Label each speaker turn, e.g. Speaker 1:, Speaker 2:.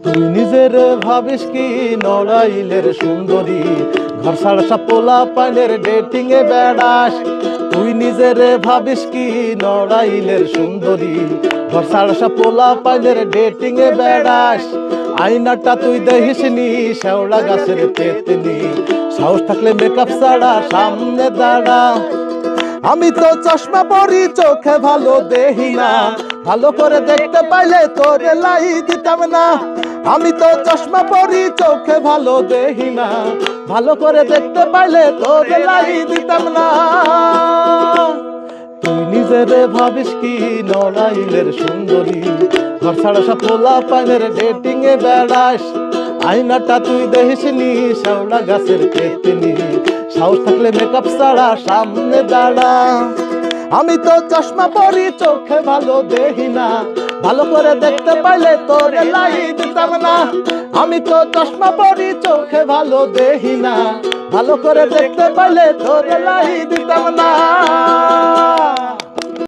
Speaker 1: তুই নিজের ভাবিস কি নড়াইলের সুন্দরী, ঘর ছাড়া পোলা পাইলের ডেটিং এ বেড়াস। তুই নিজের ভাবিস কি নড়াইলের সুন্দরী, ঘর ছাড়া পোলা পাইলের ডেটিং এ বেড়াস। আয়নাটা তুই দেখিসনি, শেওড়া গাছের পেতনি, সাহস থাকলে মেকআপ ছাড়া সামনে দাঁড়া। আমি তো চশমা পরি, চোখে ভালো দেখি না, ভালো করে দেখতে পাইলে তোরে লাই দিতাম না। আমি তো চশমা পরি, চোখে ভালো দেখি না, ভালো করে দেখতে পাইলে তোরে লাই দিতাম না। তুই নিজের ভাবিস কি নড়াইলের সুন্দরী, ঘর ছাড়া পোলা পাইলের ডেটিং এ বেড়াস। আয়নাটা তুই দেখিসনি, শেওড়া গাছের পেতনি, সাহস থাকলে মেকআপ ছাড়া সামনে দাঁড়া। আমি তো চশমা পরি, চোখে ভালো দেখি না, ভালো করে দেখতে পাইলে তোরে লাই দিতাম না। আমি তো চশমা পরি, চোখে ভালো দেখি না, ভালো করে দেখতে পাইলে তোরে লাই দিতাম না।